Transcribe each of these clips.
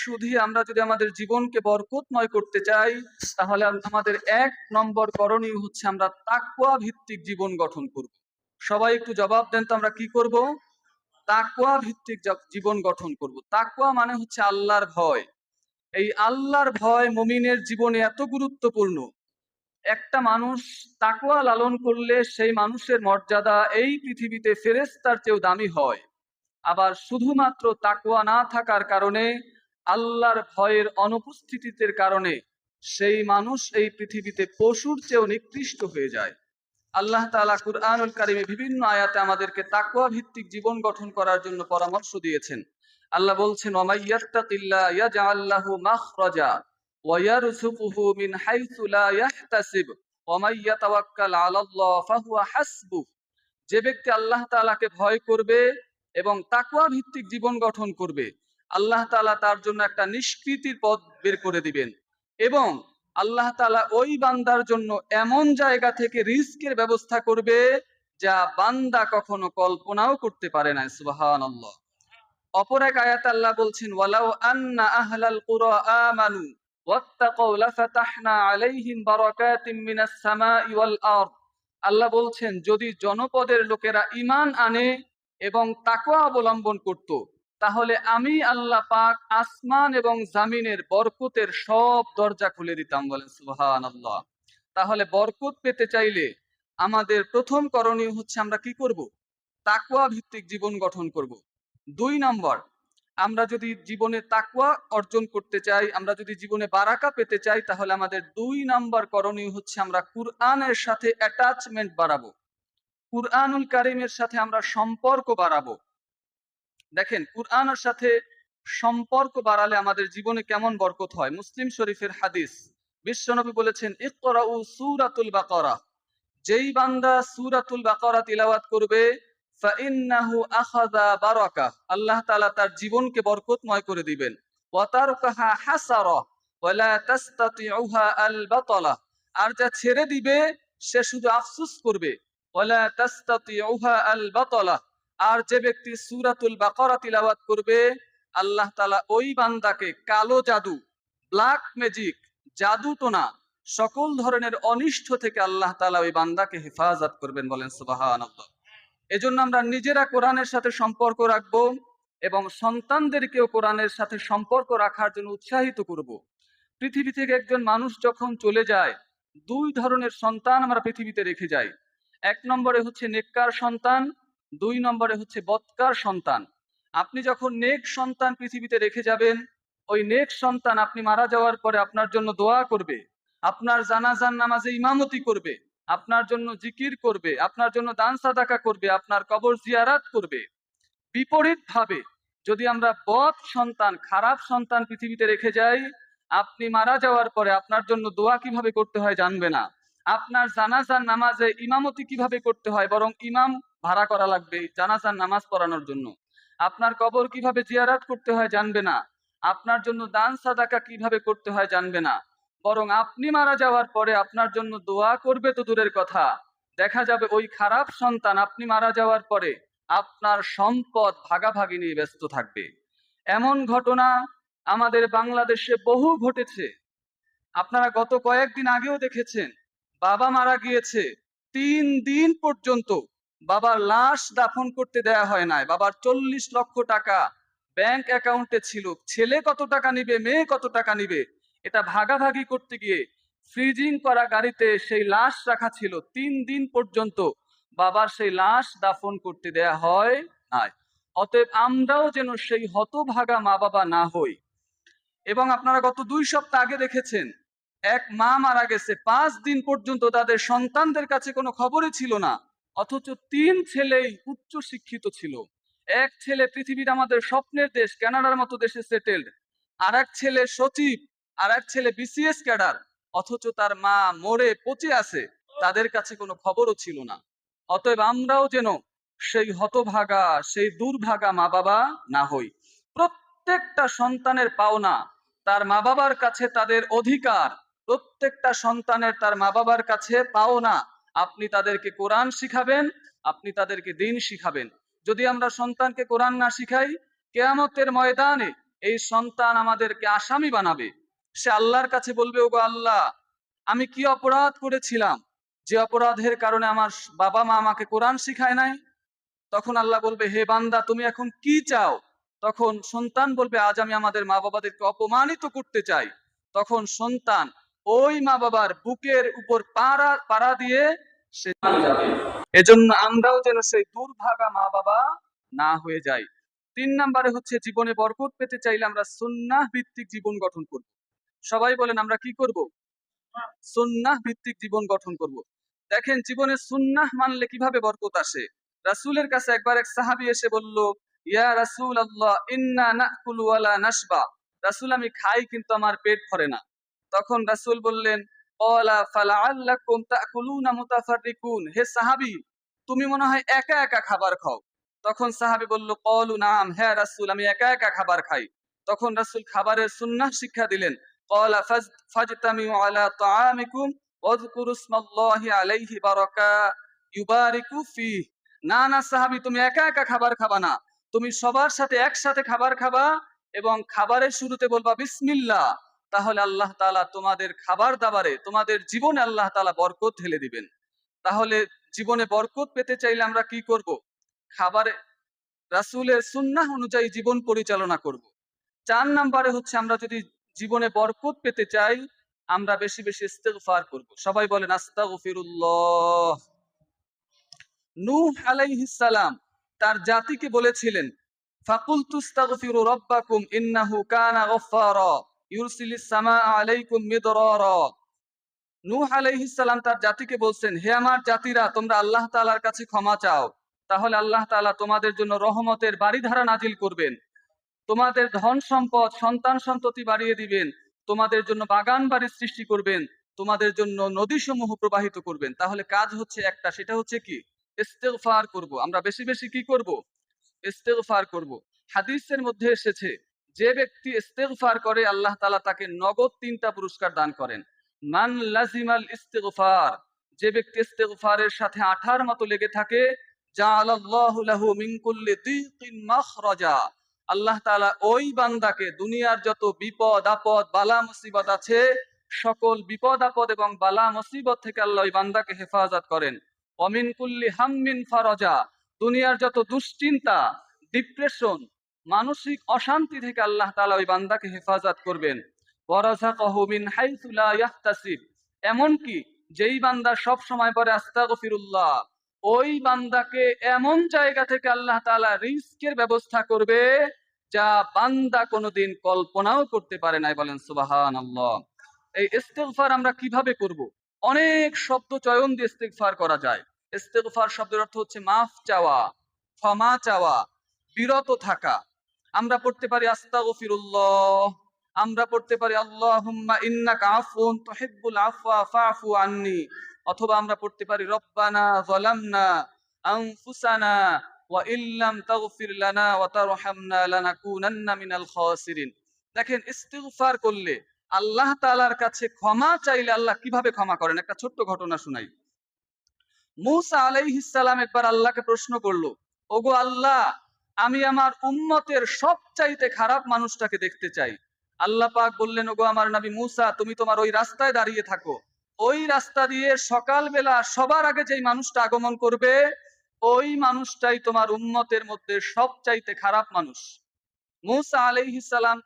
শুধু আমরা যদি আমাদের জীবনকে বরকতময় করতে চাই, তাহলে আমাদের ১ নম্বর করণীয় হচ্ছে আমরা তাকওয়া ভিত্তিক জীবন গঠন করব। সবাই একটু জবাব দেন তো, আমরা কি করব? তাকওয়া ভিত্তিক জীবন গঠন করব। তাকওয়া মানে হচ্ছে আল্লাহর ভয়। এই আল্লাহর ভয় মুমিনের জীবনে এত গুরুত্বপূর্ণ। একটা মানুষ তাকওয়া লালন করলে সেই মানুষের মর্যাদা এই পৃথিবীতে ফেরেশতার চেয়েও দামি হয়। আবার শুধুমাত্র তাকওয়া না থাকার কারণে, আল্লাহর ভয়ের অনুপস্থিতির কারণে সেই মানুষ এই পৃথিবীতে পশুর চেয়েও নিকৃষ্ট হয়ে যায়। আল্লাহ তাআলা কুরআনুল কারীমে বিভিন্ন আয়াতে আমাদেরকে তাকওয়া ভিত্তিক জীবন গঠন করার জন্য পরামর্শ দিয়েছেন। আল্লাহ বলছেন, ওয়া মাইয়াত্তাকিল্লাহ ইয়াজআল লাহু মাখরাজা ওয়া ইয়ারযুকুহু মিন হাইসু লা ইয়াহতাসিব ওয়া মাইয়াতাওয়াক্কাল আলাল্লাহ ফাহুয়া হাসবুহ। যে ব্যক্তি আল্লাহ তাআলাকে ভয় করবে এবং তাকওয়া ভিত্তিক জীবন গঠন করবে, আল্লাহ তাআলা তার জন্য একটা নিষ্কৃতির পথ বের করে দিবেন এবং আল্লাহ তাআলা ওই বান্দার জন্য এমন জায়গা থেকে রিজকের ব্যবস্থা করবে যা বান্দা কখনো কল্পনাও করতে পারে না। সুবহানাল্লাহ। অপর এক আয়াতে আল্লাহ বলছেন, ওয়ালাউ আন্না আহলাল কুরা আমানু ওয়াত্তাকাউ লাফাতাহনা আলাইহিম বারাকাতিম মিনাস সামাই ওয়াল আরদ। আল্লাহ বলছেন, যদি জনপদের লোকেরা ঈমান আনে এবং তাকওয়া অবলম্বন করত, তাহলে আমি আল্লাহ পাক আসমান এবং জমিনের বরকতের সব দরজা খুলে দিতাম। বলেন সুবহানাল্লাহ। তাহলে বরকত পেতে চাইলে আমাদের প্রথম করণীয় হচ্ছে আমরা কি করব? তাকওয়া ভিত্তিক জীবন গঠন করব। ২ নম্বর, আমরা যদি জীবনে তাকওয়া অর্জন করতে চাই, আমরা যদি জীবনে বারাকা পেতে চাই, তাহলে আমাদের ২ নম্বর করণীয় হচ্ছে আমরা কুরআনের সাথে অ্যাটাচমেন্ট বাড়াবো। কুরআনুল কারীমের সাথে আমরা সম্পর্ক বাড়াবো। দেখেন, কুরআনের সাথে সম্পর্ক বাড়ালে আমাদের জীবনে কেমন বরকত হয়। মুসলিম শরীফের হাদিস, বিশ্বনবী বলেছেন, ইকরাউ সূরাতুল বাকারা। যেই বান্দা সূরাতুল বাকারা তিলাওয়াত করবে, ফাইন্নাহু আখাযা বারাকাহ, আল্লাহ তাআলা তার জীবনকে বরকতময় করে দিবেন। ওয়া তারকাহা হাসারা ওয়া লা তাসতাতিউহা আল বাতালা, আর যা ছেড়ে দিবে সে শুধু আফসোস করবে। ওয়া লা তাসতাতিউহা আল বাতালা, আর যে ব্যক্তি সূরাতুল বাকারা তিলাওয়াত করবে, আল্লাহ তাআলা ওই বান্দাকে কালো জাদু, ব্ল্যাক ম্যাজিক, জাদুটোনা, সকল ধরনের অনিষ্ট থেকে আল্লাহ তাআলা ওই বান্দাকে হেফাজত করবেন। বলেন সুবহানাল্লাহ। এজন্য আমরা নিজেরা কোরআনের সাথে সম্পর্ক রাখব এবং সন্তানদেরকেও কোরআনের সাথে সম্পর্ক রাখার জন্য উৎসাহিত করব। পৃথিবী থেকে একজন মানুষ যখন চলে যায়, ২ ধরনের সন্তান আমরা পৃথিবীতে রেখে যাই। ১ নম্বরে হচ্ছে নেককার সন্তান, ২ নম্বরে হচ্ছে বদকার সন্তান। আপনি যখন নেক সন্তান পৃথিবীতে রেখে যাবেন, ওই নেক সন্তান আপনি মারা যাওয়ার পরে আপনার জন্য দোয়া করবে, আপনার জানাজার নামাজে ইমামতি করবে, আপনার জন্য জিকির করবে, আপনার জন্য দান সাদাকা করবে, আপনার কবর জিয়ারাত করবে। বিপরীত ভাবে যদি আমরা বদ সন্তান, খারাপ সন্তান পৃথিবীতে রেখে যাই, আপনি মারা যাওয়ার পরে আপনার জন্য দোয়া কিভাবে করতে হয় জানবে না, আপনার জানাজার নামাজে ইমামতি কিভাবে করতে হয়, বরং ইমাম ভাড়া করা লাগবে জানাজার নামাজ পড়ানোর জন্য। আপনার কবর কিভাবে জিয়ারাত করতে হয় জানবে না, আপনার জন্য দান সাদাকা কিভাবে করতে হয় জানবে না, বরং আপনি মারা যাওয়ার পরে আপনার জন্য দোয়া করবে তো দূরের কথা, দেখা যাবে ওই খারাপ সন্তান আপনি মারা যাওয়ার পরে আপনার সম্পদ ভাগাভাগি নিয়ে ব্যস্ত থাকবে। এমন ঘটনা আমাদের বাংলাদেশে বহু ঘটেছে। আপনারা গত কয়েকদিন আগেও দেখেছেন, বাবা মারা গিয়েছে, ৩ দিন পর্যন্ত বাবার লাশ দাফন করতে দেয়া হয় নাই। বাবার ৪০ লক্ষ টাকা ব্যাংক অ্যাকাউন্টে ছিল, ছেলে কত টাকা নিবে, মেয়ে কত টাকা নিবে, এটা ভাগাভাগি করতে গিয়ে ফ্রিজিং করা গাড়িতে সেই লাশ রাখা ছিল। ৩ দিন পর্যন্ত বাবার সেই লাশ দাফন করতে দেয়া হয় নাই। অতএব আমরাও যেন সেই হতভাগা মা বাবা না হই। এবং আপনারা গত ২ সপ্তাহ আগে দেখেছেন, এক মা মারা গেছে, ৫ দিন পর্যন্ত তাদের সন্তানদের কাছে কোনো খবরই ছিল না, অথচ ৩ ছেলেই উচ্চ শিক্ষিত ছিল। এক ছেলে পৃথিবীর আমাদের স্বপ্নের দেশ কানাডার মতো দেশে সেটেলড, আর এক ছেলে সচিব, আর এক ছেলে বিসিএস ক্যাডার, অথচ তার মা মরে পচে আছে, তাদের কাছে কোনো খবরও ছিল না। অতএব আমরাও যেন সেই হতভাগা, সেই দুর্ভাগা মা বাবা না হই। প্রত্যেকটা সন্তানের পাওনা তার মা বাবার কাছে তাদের অধিকার, প্রত্যেকটা সন্তানের তার মা বাবার কাছে পাওনা। আপনি তাদেরকে কোরআন শিখাবেন, আপনি তাদেরকে দ্বীন শিখাবেন। যদি আমরা সন্তানকে কোরআন না শিখাই, কিয়ামতের ময়দানে এই সন্তান আমাদেরকে আসামি বানাবে। সে আল্লাহর কাছে বলবে, ওগো আল্লাহ, আমি কি অপরাধ করেছিলাম যে অপরাধের কারণে আমার বাবা মা আমাকে কোরআন শিখায় নাই? তখন আল্লাহ বলবে, হে বান্দা, তুমি এখন কি চাও? তখন সন্তান বলবে, আজ আমি আমাদের মা বাবাদেরকে অপমানিত করতে চাই। তখন সন্তান ওই মা বাবার বুকের উপর পাড়া পাড়া দিয়ে সে যাবে। এজন্য আমরাও যেন সেই দুর্ভাগা মা বাবা না হয়ে যাই। ৩ নম্বরে হচ্ছে, জীবনে বরকত পেতে চাইলে আমরা সুন্নাহ ভিত্তিক জীবন গঠন করব। সবাই বলেন, আমরা কি করব? সুন্নাহ ভিত্তিক জীবন গঠন করব। দেখেন, জীবনে সুন্নাহ মানলে কিভাবে বরকত আসে। রাসূলের কাছে একবার এক সাহাবী এসে বলল, ইয়া রাসূলুল্লাহ, ইন্না নাকুলু ওয়ালা নাশবা। রাসূল, আমি খাই কিন্তু আমার পেট ভরে না। তখন রাসূল বললেন, ক্বালা ফালাআল্লাকুম তাকুলুনা মুতাফাররিকুন। হে সাহাবী, তুমি মনে হয় একা একা খাবার খাও। তখন সাহাবী বলল, ক্বালু নাম, হ্যাঁ রাসূল, আমি একা একা খাবার খাই। তখন রাসূল খাবারের সুন্নাহ শিক্ষা দিলেন। ক্বালা ফাজতামিউ আলা তাআমিকুম ওয়াযকুরু ইসমাল্লাহি আলাইহি বারাকা ইউবারিকু ফিহ। না না সাহাবী, তুমি একা একা খাবার খাবা না, তুমি সবার সাথে একসাথে খাবার খাবা এবং খাবারের শুরুতে বলবা বিসমিল্লাহ। তাহলে আল্লাহ তাআলা তোমাদের খাবার দাবারে, তোমাদের জীবনে আল্লাহ তাআলা বরকত ঢেলে দিবেন। তাহলে জীবনে বরকত পেতে চাইলে আমরা কি করব? খাবারে রাসূলের সুন্নাহ অনুযায়ী জীবন পরিচালনা করব। ৪ নম্বরে হচ্ছে, আমরা যদি জীবনে বরকত পেতে চাই, আমরা বেশি বেশি ইস্তিগফার করব। সবাই বলেন আস্তাগফিরুল্লাহ। নূহ আলাইহিস সালাম তার জাতিকে বলেছিলেন, ফাকুলতু আস্তাগফিরু রাব্বাকুম ইন্নাহু কানা গফফারা ইউরসিলিস সামাআ আলাইকুম মিদরারা। নূহ আলাইহিস সালাম তার জাতিকে বলছেন, হে আমার জাতিরা, তোমরা আল্লাহ তাআলার কাছে ক্ষমা চাও, তাহলে আল্লাহ তাআলা তোমাদের জন্য রহমতের বারিধারা নাজিল করবেন, তোমাদের ধন সম্পদ সন্তান সন্ততি বাড়িয়ে দিবেন, তোমাদের জন্য বাগান বাড়ি সৃষ্টি করবেন, তোমাদের জন্য নদী সমূহ প্রবাহিত করবেন। তাহলে কাজ হচ্ছে একটা, সেটা হচ্ছে কি? ইস্তেগফার করব। আমরা বেশি বেশি কি করব? ইস্তেগফার করব। হাদিসের মধ্যে এসেছে, যে ব্যক্তি ইস্তেগফার করে আল্লাহ তাআলা তাকে নগদ 3টা পুরস্কার দান করেন। মান লাজিমাল ইস্তেগফার, যে ব্যক্তি ইস্তেগফারের সাথে আঠার মতো লেগে থাকে, জাআলাল্লাহু লাহু মিন কুল্লি দিকিন মাখরাজা, আল্লাহ তাআলা ওই বান্দাকে দুনিয়ার যত বিপদ আপদ বালা মুসিবত আছে, সকল বিপদ আপদ এবং বালা মুসিবত থেকে আল্লাহ ওই বান্দাকে হেফাজত করেন। অমিন কুল্লি হাম্মিন ফারাজা, দুনিয়ার যত দুশ্চিন্তা, ডিপ্রেশন, মানসিক অশান্তি থেকে আল্লাহ তাআলা ওই বান্দাকে হেফাজত করবেন। ওয়ারাযাকাহু মিন হাইসু লা ইয়াহতাসিব, এমনকি যেই বান্দা সব সময় পড়ে আস্তাগফিরুল্লাহ, ওই বান্দাকে এমন জায়গা থেকে আল্লাহ তাআলা রিজকের ব্যবস্থা করবে যা বান্দা কোনোদিন কল্পনাও করতে পারে নাই। বলেন সুবহানাল্লাহ। এই ইস্তিগফার আমরা কিভাবে করব? অনেক শব্দ চয়ন দিয়ে ইস্তিগফার করা যায়। ইস্তিগফার শব্দের অর্থ হচ্ছে মাফ চাওয়া, ক্ষমা চাওয়া, বিরত থাকা। আমরা পড়তে পারি আস্তাগফিরুল্লাহ, আমরা পড়তে পারি আল্লাহুম্মা ইন্নাকা আফুন তুহিব্বুল আফওয়া ফাফু আন্নি, অথবা আমরা পড়তে পারি রব্বানা যালামনা আনফুসানা ওয়া ইল্লাম তাগফির লানা ওয়া তারহামনা লানাকুনান্না মিনাল খাসিরিন। দেখেন, ইস্তিগফার করলে, আল্লাহ তাআলার কাছে ক্ষমা চাইলে আল্লাহ কিভাবে ক্ষমা করেন, একটা ছোট্ট ঘটনা শুনাই। মূসা আলাইহিস সালাম একবার আল্লাহকে প্রশ্ন করলো, ওগো আল্লাহ, আমি আমার উম্মতের সবচাইতে খারাপ মানুষটাকে দেখতে চাই। আল্লাহ পাক বললেন, ওগো আমার নবী মূসা, তুমি তোমার ওই রাস্তায় দাঁড়িয়ে থাকো, ওই রাস্তা দিয়ে সকালবেলা সবার আগে যেই মানুষটা আগমন করবে, ওই মানুষটাই তোমার উম্মতের মধ্যে সবচাইতে খারাপ মানুষ। মূসা আলাইহিস সালাম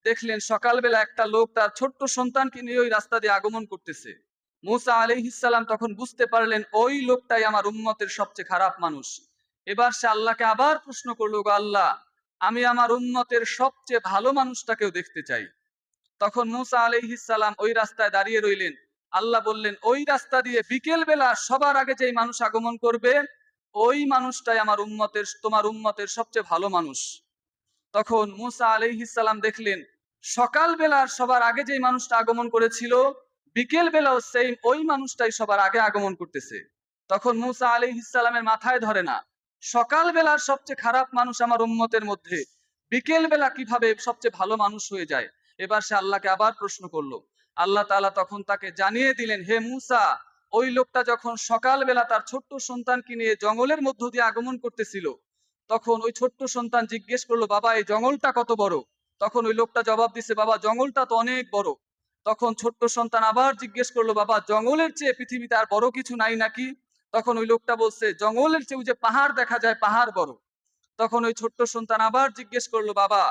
দেখলেন সকালবেলা একটা লোক তার ছোট্ট সন্তানকে নিয়ে ওই রাস্তা দিয়ে আগমন করতেছে। মূসা আলাইহিস সালাম তখন বুঝতে পারলেন ওই লোকটাই আমার উম্মতের সবচেয়ে খারাপ মানুষ। এবার সে আল্লাহকে আবার প্রশ্ন করলো, গো আল্লাহ, আমি আমার উম্মতের সবচেয়ে ভালো মানুষটাকেও দেখতে চাই। তখন মূসা আলাইহিস সালাম ওই রাস্তায় দাঁড়িয়ে রইলেন। আল্লাহ বললেন, ওই রাস্তা দিয়ে বিকেল বেলা সবার আগে যেই মানুষ আগমন করবে, ওই মানুষটাই আমার উম্মতের, তোমার উম্মতের সবচেয়ে ভালো মানুষ। তখন মূসা আলাইহিস সালাম দেখলেন সকাল বেলার সবার আগে যেই মানুষটা আগমন করেছিল, বিকেল বেলাও সেই ওই মানুষটাই সবার আগে আগমন করতেছে। তখন মূসা আলাইহিস সালামের মাথায় ধরে না, সকাল বেলার সবচেয়ে খারাপ মানুষ আমার উম্মতের মধ্যে, বিকেল বেলা কিভাবে সবচেয়ে ভালো মানুষ হয়ে যায়। এবার সে আল্লাহকে আবার প্রশ্ন করলো। আল্লাহ তাআলা তখন তাকে জানিয়ে দিলেন, হে মূসা, ওই লোকটা যখন সকাল বেলা তার ছোট্ট সন্তানকে নিয়ে জঙ্গলের মধ্য দিয়ে আগমন করতেছিল, তখন ওই ছোট্ট সন্তান জিজ্ঞেস করলো, বাবা, এই জঙ্গলটা কত বড়? তখন ওই লোকটা জবাব দিছে, বাবা জঙ্গলটা তো অনেক বড়। তখন ছোট্ট সন্তান আবার জিজ্ঞেস করলো, বাবা জঙ্গলের চেয়ে পৃথিবীতে আর বড় কিছু নাই নাকি? তখন ওই লোকটা বলছে, জঙ্গলের চেয়ে ওই যে পাহাড় দেখা যায়, পাহাড় বড়। তখন ওই ছোট্ট সন্তান আবার জিজ্ঞেস করলো, বাবা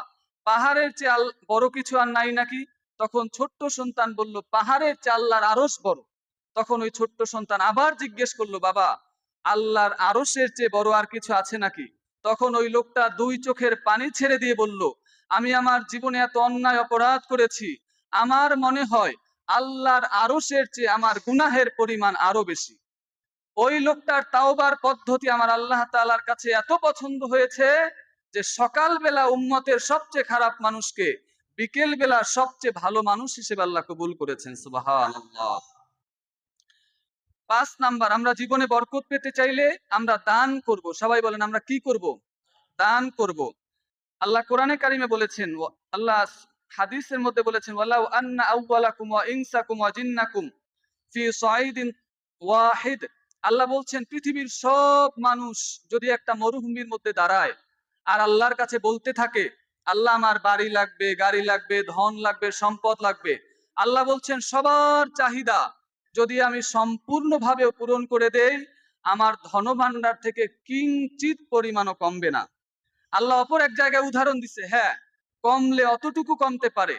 পাহাড়ের চেয়ে বড় কিছু আর নাই নাকি? তখন ছোট্ট সন্তান বলল, পাহাড়ের চেয়ে আল্লাহর আরশ বড়। তখন ওই ছোট্ট সন্তান আবার জিজ্ঞেস করলো, বাবা আল্লাহর আরশের চেয়ে বড় আর কিছু আছে নাকি? তখন ওই লোকটা দুই চোখের পানি ছেড়ে দিয়ে বলল, আমি আমার জীবনে এত অন্যায় অপরাধ করেছি, আমার মনে হয় আল্লাহর আরশের চেয়ে আমার গুনাহের পরিমাণ আরো বেশি। ওই লোকটার তাওবার পদ্ধতি আমার আল্লাহ তাআলার কাছে এত পছন্দ হয়েছে যে সকালবেলা উম্মতের সবচেয়ে খারাপ মানুষকে বিকেল বেলা সবচেয়ে ভালো মানুষ হিসেবে আল্লাহ কবুল করেছেন। সুবহানাল্লাহ। 5 নাম্বার, আমরা জীবনে বরকত পেতে চাইলে আমরা দান করব। সবাই বলেন আমরা কি করব? দান করব। আল্লাহ কোরআনে কারিমে বলেছেন, আল্লাহ হাদিসের মধ্যে বলেছেন, ওয়ালাউ আন্না আউওয়ালাকুম ওয়া ইনসাকুম ওয়া জিন্নাকুম ফি সাইদিন ওয়াহিদ। আল্লাহ বলছেন, পৃথিবীর সব মানুষ যদি একটা মরুভূমির মধ্যে দাঁড়ায় আর আল্লাহর কাছে বলতে থাকে, আল্লাহ আমার বাড়ি লাগবে, গাড়ি লাগবে, ধন লাগবে, সম্পদ লাগবে, আল্লাহ বলছেন সবার চাহিদা যদি আমি সম্পূর্ণভাবে পূরণ করে দেই, আমার ধনভাণ্ডার থেকে কিঞ্চিত পরিমাণও কমবে না। আল্লাহ অপর এক জায়গায় উদাহরণ দিচ্ছে, হ্যাঁ কমলে অতটুকু কমতে পারে,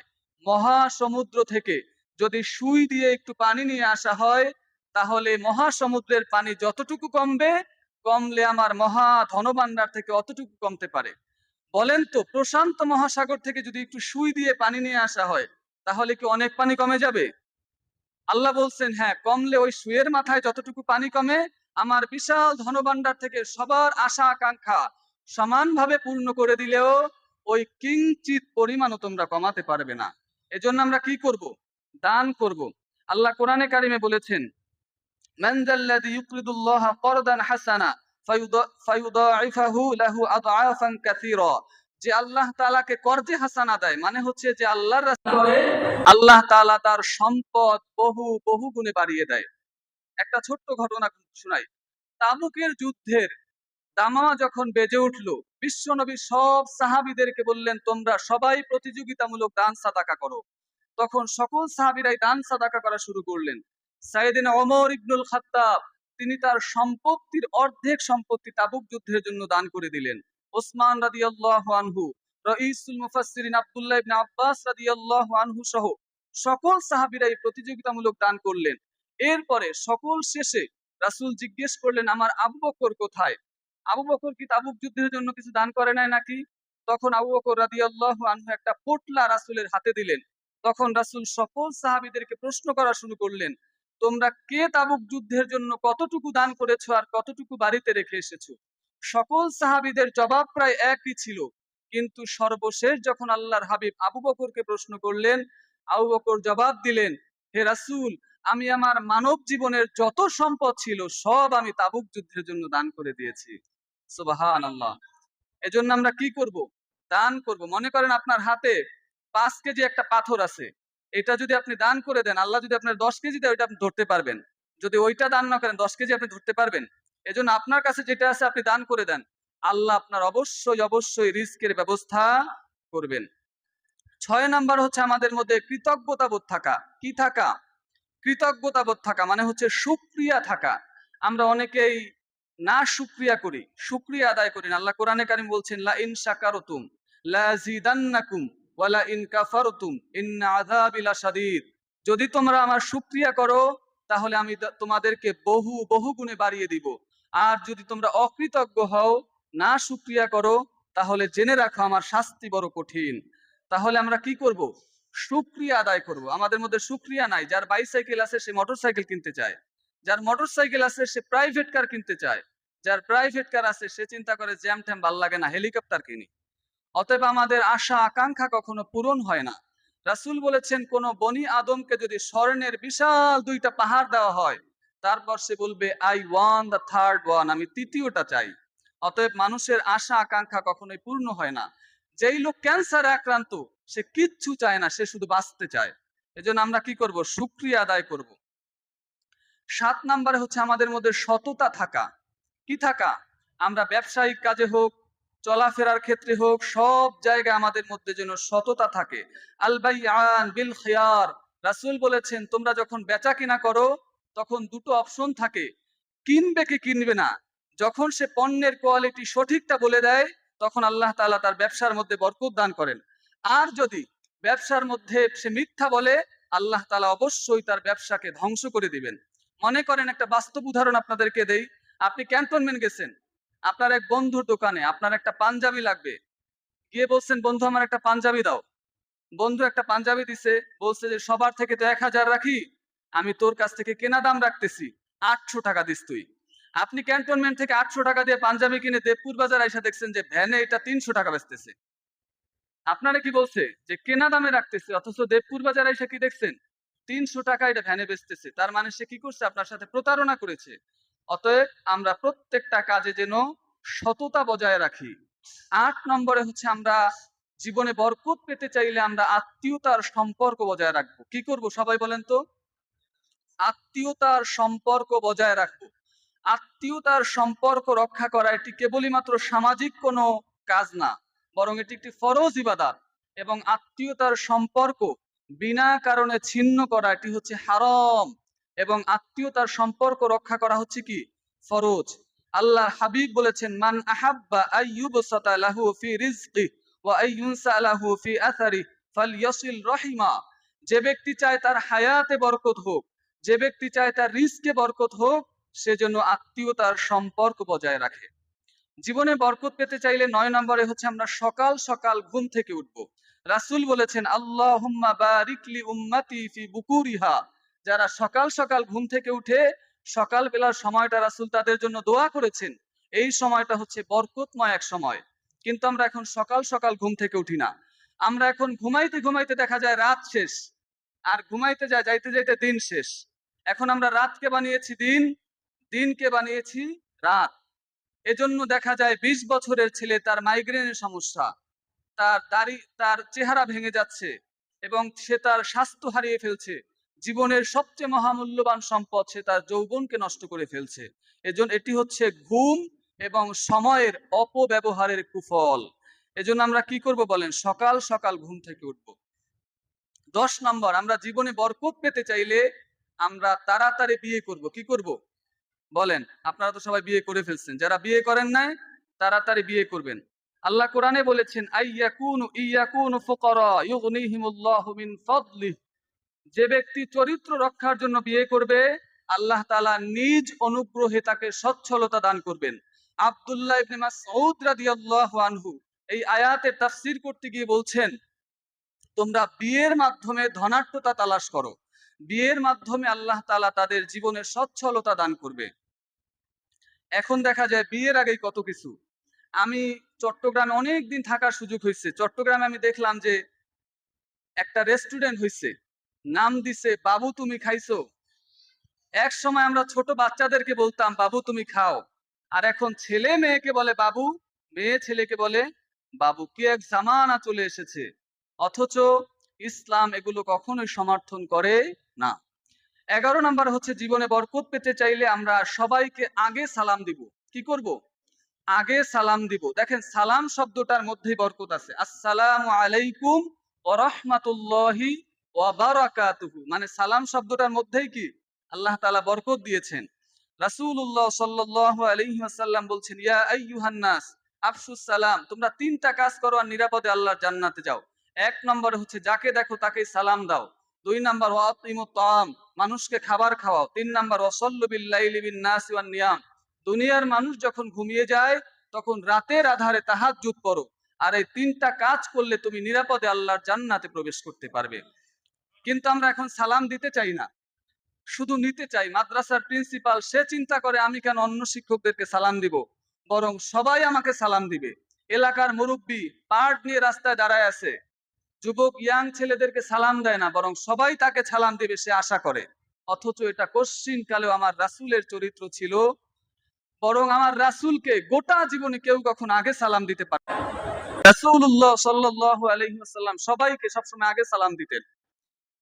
মহাসমুদ্র থেকে যদি সুই দিয়ে একটু পানি নিয়ে আসা হয়, তাহলে মহাসমুদ্রের পানি যতটুকু কমবে, কমলে আমার মহা ধনভাণ্ডার থেকে অতটুকু কমতে পারে। বলেন তো, প্রশান্ত মহাসাগর থেকে যদি একটু সুই দিয়ে পানি নিয়ে আসা হয়, তাহলে কি অনেক পানি কমে যাবে? আল্লাহ বলছেন, হ্যাঁ কমলে ওই সুয়ের মাথায় যতটুকু পানি কমে, আমার বিশাল ধনভাণ্ডার থেকে সবার আশা আকাঙ্ক্ষা সমানভাবে পূর্ণ করে দিলেও ওই কিঞ্চিত পরিমাণও তোমরা কমাতে পারবে না। এজন্য আমরা কি করব? দান করব। আল্লাহ কোরআনে কারিমে বলেছেন, মান যাল্লাযী ইউকরিদুল্লাহা করদান হাসানা ফায়ুদাইফাহু লাহু আদআফান কাসীরা। যে আল্লাহ তাআলাকে কর্জে হাসানা দেয়, মানে হচ্ছে যে আল্লাহর রাস্তায় করে, আল্লাহ তাআলা তার সম্পদ বহু বহু গুণে বাড়িয়ে দেয়। একটা ছোট্ট ঘটনা শোনাই। তাবুকের যুদ্ধের দামামা যখন বেজে উঠলো, বিশ্বনবী সব সাহাবীদেরকে বললেন, তোমরা সবাই প্রতিযোগিতামূলক দান সাদাকা করো। তখন সকল সাহাবীরাই দান সাদাকা করা শুরু করলেন। সাইয়েদনা ওমর ইবনুল খাত্তাব তিনি তার সম্পত্তির অর্ধেক সম্পত্তি তাবুক যুদ্ধের জন্য দান করে দিলেন। ওসমান রাদিয়াল্লাহু আনহু, রাইসুল মুফাসসিরিন আব্দুল্লাহ ইবনে আব্বাস রাদিয়াল্লাহু আনহু সহ সকল সাহাবীরাই প্রতিযোগিতামূলক দান করলেন। এরপরে সকল শেষে রাসূল জিজ্ঞেস করলেন, আমার আবু বকর কোথায়? আবু বকর কি তাবুক যুদ্ধের জন্য কিছু দান করে নাই নাকি? তখন আবু বকর রাদিয়াল্লাহু আনহু একটা পোটলা রাসূলের হাতে দিলেন। তখন রাসূল সকল সাহাবীদেরকে প্রশ্ন করা শুরু করলেন, তোমরা কে তাবুক যুদ্ধের জন্য কতটুকু দান করেছো আর কতটুকু বাড়িতে রেখে এসেছো? সকল সাহাবীদের জবাব প্রায় একই ছিল। কিন্তু সর্বশেষ যখন আল্লাহর হাবিব আবু বকরকে প্রশ্ন করলেন, আবু বকর জবাব দিলেন, হে রাসূল, আমি আমার মানব জীবনের যত সম্পদ ছিল সব আমি তাবুক যুদ্ধের জন্য দান করে দিয়েছি। সুবহানাল্লাহ। এজন্য আমরা কি করব? দান করব। মনে করেন আপনার হাতে 5 কেজি একটা পাথর আছে, এটা যদি আপনি দান করে দেন, আল্লাহ যদি আপনার 10 কেজি দেয়, ওইটা আপনি ধরতে পারবেন। যদি ওইটা দান না করেন, 10 কেজি আপনি ধরতে পারবেন? এজন্য আপনার কাছে যেটা আছে আপনি দান করে দেন, আল্লাহ আপনার অবশ্যই অবশ্যই রিজকের ব্যবস্থা করবেন। 6 নাম্বার হচ্ছে আমাদের মধ্যে কৃতজ্ঞতা বোধ থাকা। কি থাকা? কৃতজ্ঞতা বোধ থাকা মানে হচ্ছে শুকরিয়া থাকা। আমরা অনেকেই না শুকরিয়া করি, শুকরিয়া আদায় করি না। আল্লাহ কোরআনে কারিম বলছেন, লা ইন শাকারতুম লাযিদান্নাকুম ওয়া লা ইন কাফারতুম ইন্না আযাবি লাশাদীদ। যদি তোমরা আমার শুকরিয়া করো, তাহলে আমি তোমাদেরকে বহু বহু গুণে বাড়িয়ে দিব। আর যদি তোমরা অকৃতজ্ঞ হও, না শুকরিয়া করো, তাহলে জেনে রাখো আমার শাস্তি বড় কঠিন। তাহলে আমরা কি করব? শুকরিয়া আদায় করব। আমাদের মধ্যে শুকরিয়া নাই। যার বাইসাইকেল আছে সে মোটরসাইকেল কিনতে চায়, যার মোটরসাইকেল আছে সে প্রাইভেট কার কিনতে চায়, যার প্রাইভেট কার আছে সে চিন্তা করে জ্যাম ট্যাম ভাল লাগে না, হেলিকপ্টার কিনি। অতএব আমাদের আশা আকাঙ্ক্ষা কখনো পূরণ হয় না। রাসূল বলেছেন, কোন বনি আদমকে যদি স্বর্ণের বিশাল 2টা পাহাড় দেওয়া হয়, তারপর সে বলবে, I one the third one, আমি তৃতীয়টা চাই। অতএব মানুষের আশা আকাঙ্ক্ষা কখনোই পূর্ণ হয় না। যেই লোক ক্যান্সারে আক্রান্ত, সে কিচ্ছু চায় না, সে শুধু বাঁচতে চায়। এজন্য আমরা কি করব? শুকরিয়া আদায় করব। 7 নাম্বারে হচ্ছে আমাদের মধ্যে সততা থাকা। কি থাকা? আমরা ব্যবসায়িক কাজে হোক, চলাফেরার ক্ষেত্রে হোক, সব জায়গায় আমাদের মধ্যে যেন সততা থাকে। আল বাইআন বিল খিয়ার, রাসূল বলেছেন তোমরা যখন বেচা কিনা করো তখন দুটো অপশন থাকে, কিনবে কি কিনবে না। যখন সে পণ্যের কোয়ালিটি সঠিকটা বলে দেয় তখন আল্লাহ তাআলা তার ব্যবসার মধ্যে বরকত দান করেন। আর যদি ব্যবসার মধ্যে সে মিথ্যা বলে, আল্লাহ তাআলা অবশ্যই তার ব্যবসাকে ধ্বংস করে দিবেন। মনে করেন একটা বাস্তব উদাহরণ আপনাদেরকে দেই। আপনি ক্যান্টনমেন্ট গেছেন, আপনার এক বন্ধুর দোকানে আপনার একটা পাঞ্জাবি লাগবে, গিয়ে বলছেন বন্ধু আমার একটা পাঞ্জাবি দাও। বন্ধু একটা পাঞ্জাবি দিছে, বলছে যে সবার থেকে তো 1000 রাখি, আমি তোর কাছ থেকে কেনা দাম রাখতেছি, 800 টাকা দিস তুই। আপনি ক্যান্টনমেন্ট থেকে 800 টাকা দিয়ে পাঞ্জাবি কিনে দেবপুর বাজার আইসা দেখছেন যে ভ্যানে এটা 300 টাকা বেচতেছে। আপনারা কি বলছে যে কেনা দামে রাখতেছে, অথচ দেবপুর বাজার আইসা কি দেখছেন 300 টাকা এটা ভ্যানে বেচতেছে। তার মানে সে কি করছে? আপনার সাথে প্রতারণা করেছে। অতএব আমরা প্রত্যেকটা কাজে যেন সততা বজায় রাখি। 8 নম্বরে হচ্ছে আমরা জীবনে বরকত পেতে চাইলে আমরা আত্মীয়তার সম্পর্ক বজায় রাখবো। কি করব সবাই বলেন তো? আত্মীয়তার সম্পর্ক বজায় রাখবো। আত্মীয়তার সম্পর্ক রক্ষা করা এটি কেবলই মাত্র সামাজিক কোনো কাজ না, বরং এটি একটি ফরজ ইবাদত। এবং আত্মীয়তার সম্পর্ক বিনা কারণে ছিন্ন করা এটি হচ্ছে হারাম। এবং আত্মীয়তার সম্পর্ক রক্ষা করা হচ্ছে কি? ফরজ। আল্লাহ হাবিব বলেছেন মান আহাব্বা আইয়ুবসাতা লাহু ফি রিজকি ওয়া আইয়ুনসা লাহু ফি আথারি ফালইয়াসিল রাহিমা। যে ব্যক্তি চায় তার হায়াতে বরকত হোক, যে ব্যক্তি চায় তার রিজকে বরকত হোক, সেজন্য আত্মীয়তার সম্পর্ক বজায় রাখে। জীবনে বরকত পেতে চাইলে 9 নম্বরে হচ্ছে আমরা সকাল সকাল ঘুম থেকে উঠবো। রাসূল বলেছেন আল্লাহুম্মা বারিক লি উম্মতি ফি বুকুরিহা। যারা সকাল সকাল ঘুম থেকে উঠে সকাল বেলার সময়টা রাসূল তাদের জন্য দোয়া করেছেন। এই সময়টা হচ্ছে বরকতময় এক সময়। কিন্তু আমরা এখন সকাল সকাল ঘুম থেকে উঠি না। আমরা এখন ঘুমাইতে ঘুমাইতে দেখা যায় রাত শেষ, আর ঘুমাইতে যাইতে যাইতে দিন শেষ। এখন আমরা রাতকে বানিয়েছি দিন, দিনকে বানিয়েছি রাত। এজন্য দেখা যায় 20 বছরের ছেলে তার মাইগ্রেনের সমস্যা, তার দাড়ি, তার চেহারা ভেঙে যাচ্ছে এবং সে তার স্বাস্থ্য হারিয়ে ফেলছে। জীবনের সবচেয়ে মহামূল্যবান সম্পদ সে তার যৌবনকে নষ্ট করে ফেলছে। এজন্য এটি হচ্ছে ঘুম এবং সময়ের অপব্যবহারের কুফল। এজন্য আমরা কি করব বলেন? সকাল সকাল ঘুম থেকে উঠবো। 10 নম্বর, আমরা জীবনে বরকত পেতে চাইলে আমরা তাড়াতাড়ি বিয়ে করব। কি করব বলেন? আপনারা তো সবাই বিয়ে করে ফেলছেন, যারা বিয়ে করেন নাই তাড়াতাড়ি বিয়ে করবেন। আল্লাহ কোরআনে বলেছেন ইয়াকুনু ফুকারা ইউগনিহিমুল্লাহু মিন ফাদলিহি। যে ব্যক্তি চরিত্র রক্ষার জন্য বিয়ে করবে, আল্লাহ তাআলা নিজ অনুগ্রহে তাকে সচ্ছলতা দান করবেন। আব্দুল্লাহ ইবনে মাসউদ রাদিয়াল্লাহু আনহু এই আয়াতের তাফসীর করতে গিয়ে বলছেন, তোমরা বিয়ের মাধ্যমে ধনাঢ্যতা তালাশ করো, বিয়ের মাধ্যমে আল্লাহ তাআলা তাদের জীবনে সচ্ছলতা দান করবে। এখন দেখা যায় বিয়ের আগেই কত কিছু। আমি চট্টগ্রামে অনেকদিন থাকার সুযোগ হয়েছে। চট্টগ্রামে আমি দেখলাম যে একটা রেস্টুরেন্ট হয়েছে, নাম দিছে বাবু তুমি খাইছো। এক সময় আমরা ছোট বাচ্চাদেরকে বলতাম বাবু তুমি খাও, আর এখন ছেলে মেয়েকে বলে বাবু, মেয়ে ছেলেকে বলে বাবু। কি এক জামানা চলে এসেছে! অথচ ইসলাম এগুলো কখনোই সমর্থন করে না। 11 নাম্বার হচ্ছে জীবনে বরকত পেতে চাইলে আমরা সবাইকে আগে সালাম দিব। কি করব? আগে সালাম দিব। দেখেন সালাম শব্দটার মধ্যেই বরকত আছে। আসসালামু আলাইকুম ওয়া রাহমাতুল্লাহি ওয়া বারাকাতুহু, মানে সালাম শব্দটার মধ্যেই কি আল্লাহ তাআলা বরকত দিয়েছেন। রাসূলুল্লাহ সাল্লাল্লাহু আলাইহি ওয়াসাল্লাম বলছেন ইয়া আইয়ুহান নাস আফশুস সালাম। তোমরা 3টা কাজ করো আর নিরাপদে আল্লাহর জান্নাতে যাও। 1 নম্বরে হচ্ছে যাকে দেখো তাকেই সালাম দাও। 2 নাম্বার ওয়াতিমুত তাআম, মানুষকে খাবার খাওয়াও। 3 নাম্বার ওয়াসাল্লু বিল লাইলি বিন নাসি ওয়ান নিয়াম, দুনিয়ার মানুষ যখন ঘুমিয়ে যায় তখন রাতের আধারে তাহাজ্জুদ পড়ো। আর এই 3টা কাজ করলে তুমি নিরাপদে আল্লাহর জান্নাতে প্রবেশ করতে পারবে। কিন্তু আমরা এখন সালাম দিতে চাই না, শুধু নিতে চাই। মাদ্রাসার প্রিন্সিপাল সে চিন্তা করে আমি কেন অন্য শিক্ষকদেরকে সালাম দিব, বরং সবাই আমাকে সালাম দিবে। এলাকার মুরব্বী পার্ট নিয়ে রাস্তায় দাঁড়ায় আছে, যুবক ইয়াং ছেলেদেরকে সালাম দেয় না, বরং সবাই তাকে সালাম দিবে সে আশা করে। অথচ এটা কশ্চিন কালেও আমার রাসূলের চরিত্র ছিল। বরং আমার রাসূলকে গোটা জীবনে কেউ কখনো আগে সালাম দিতে পারে না। রাসূলুল্লাহ সাল্লাল্লাহু আলাইহি ওয়াসাল্লাম সবাইকে সবসময় আগে সালাম দিতেন।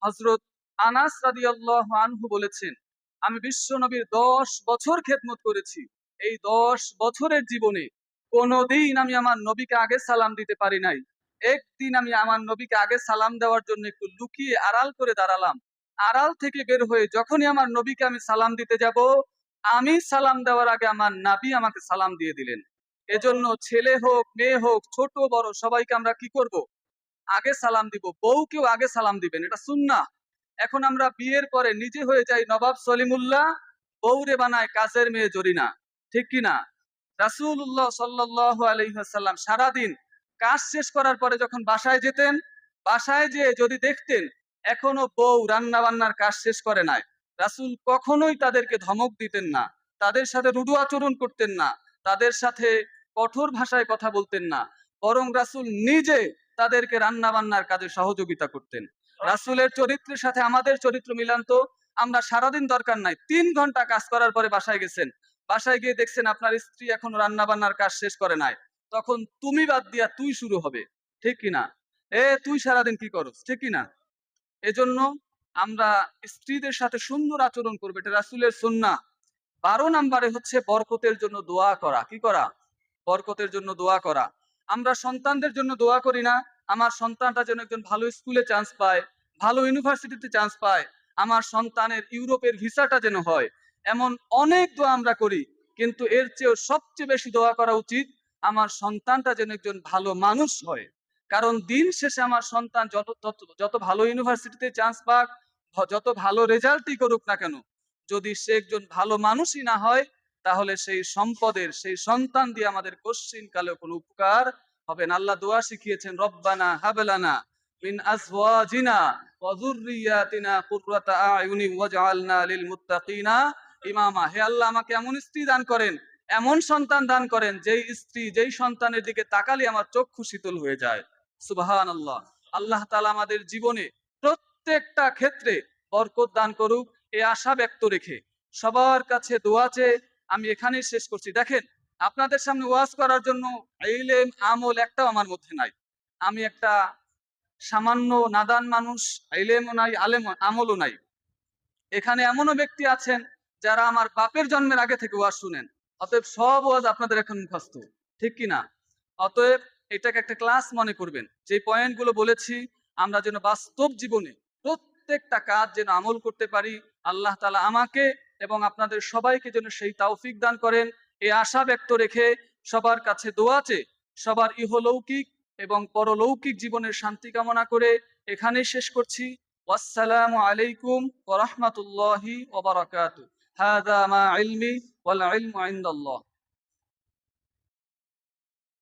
হযরত আনাস রাদিয়াল্লাহু আনহু বলেছেন, আমি বিশ্ব নবীর 10 বছর খেদমত করেছি। এই 10 বছরের জীবনে কোনোদিন আমি আমার নবীকে আগে সালাম দিতে পারি নাই। একদিন আমি আমার নবীকে আগে সালাম দেওয়ার জন্য একটু লুকিয়ে আড়াল করে দাঁড়ালাম। আড়াল থেকে বের হয়ে যখনই আমার নবীকে আমি সালাম দিতে যাব, আমি সালাম দেওয়ার আগে আমার নাবী আমাকে সালাম দিয়ে দিলেন। এজন্য ছেলে হোক, মেয়ে হোক, ছোট বড় সবাইকে আমরা কি করব? আগে সালাম দিব। বউকেও আগে সালাম দিবেন, এটা সুন্নাহ। এখন আমরা বিয়ের পরে নিজে হয়ে যাই নবাব সলিমুল্লাহ, বউরে বানায় কাজের মেয়ে জরিনা। ঠিক কিনা? রাসূলুল্লাহ সাল্লাল্লাহু আলাইহি ওয়াসাল্লাম সারাদিন কাজ শেষ করার পরে যখন বাসায় যেতেন, বাসায় যেয়ে যদি দেখতেন এখনো বউ রান্না বান্নার কাজ শেষ করে নাই, রাসূল কখনোই তাদেরকে ধমক দিতেন না, তাদের সাথে রূঢ় আচরণ করতেন না, তাদের সাথে কঠোর ভাষায় কথা বলতেন না, বরং রাসূল নিজে তাদেরকে রান্না বান্নার কাজে সহযোগিতা করতেন। রাসূলের চরিত্রের সাথে আমাদের চরিত্র মিলান তো। আমরা সারাদিন দরকার নাই, 3 ঘন্টা কাজ করার পরে বাসায় গেছেন, বাসায় গিয়ে দেখছেন আপনার স্ত্রী এখনো রান্না বান্নার কাজ শেষ করে নাই, তখন তুমি বাদ দিয়া তুই শুরু হবে। ঠিক কিনা? তুই সারাদিন কি করস? ঠিক কিনা? এজন্য আমরা স্ত্রীদের সাথে সুন্দর আচরণ করবো, এটা রাসূলের সুন্নাহ। 12 নম্বরে হচ্ছে বরকতের জন্য দোয়া করা। কি করা? বরকতের জন্য দোয়া করা। আমরা সন্তানদের জন্য দোয়া করি না? আমার সন্তানটা যেন একজন ভালো স্কুলে চান্স পায়, ভালো ইউনিভার্সিটিতে চান্স পায়, আমার সন্তানের ইউরোপের ভিসাটা যেন হয়। এমন অনেক দোয়া আমরা করি, কিন্তু এর চেয়েও সবচেয়ে বেশি দোয়া করা উচিত আমার সন্তানটা যেন একজন ভালো মানুষ হয়। কারণ দিন শেষে আমার সন্তান যত ভালো ইউনিভার্সিটিতে চান্স পাক, যত ভালো রেজাল্টই করুক না কেন, যদি সে একজন ভালো মানুষই না হয়, তাহলে সেই সম্পদের সেই সন্তান দিয়ে আমাদের কশ্চিন কালেও কোনো উপকার হবে না। আল্লাহ দোয়া শিখিয়েছেন, রব্বানা হাবলানা মিন আজওয়াজিনা ওয়া যুররিয়াতিনা কুররাতা আয়ুনি ওয়াজআলনা লিল মুত্তাকিনা ইমামা। হে আল্লাহ, আমাকে এমন স্ত্রী দান করেন, এমন সন্তান দান করেন, যেই স্ত্রী যেই সন্তানের দিকে তাকালে আমার চক্ষু শীতল হয়ে যায়। সুবহানাল্লাহ। আল্লাহ তাআলা আমাদের জীবনে প্রত্যেকটা ক্ষেত্রে বরকত দান করুক, এই আশা ব্যক্ত রেখে সবার কাছে দোয়া চেয়ে আমি এখানেই শেষ করছি। দেখেন, আপনাদের সামনে ওয়াজ করার জন্য ইলম আমল একটাও আমার মধ্যে নাই। আমি একটা সামান্য নাদান মানুষ, ইলমও নাই, আলেম আমলও নাই। এখানে এমনও ব্যক্তি আছেন যারা আমার বাপের জন্মের আগে থেকে ওয়াজ শুনেন, অতএব সব ওয়াজ আপনাদের এখন মুখস্থ। ঠিক কিনা? অতএব এটাকে একটা ক্লাস মনে করবেন। যে পয়েন্টগুলো বলেছি আমরা যেন বাস্তব জীবনে প্রত্যেকটা কাজ যেন আমল করতে পারি। আল্লাহ তাআলা আমাকে এবং আপনাদের সবাইকে যেন সেই তৌফিক দান করেন, এই আশা ব্যক্ত রেখে সবার কাছে দোয়া চেয়ে সবার ইহলৌকিক এবং পরলৌকিক জীবনের শান্তি কামনা করে এখানেই শেষ করছি। ওয়াসসালামু আলাইকুম ওয়া রাহমাতুল্লাহি ওয়া বারাকাতুহু। হাযা মা ইলমি ওয়াল ইলমু ইনদাল্লাহ।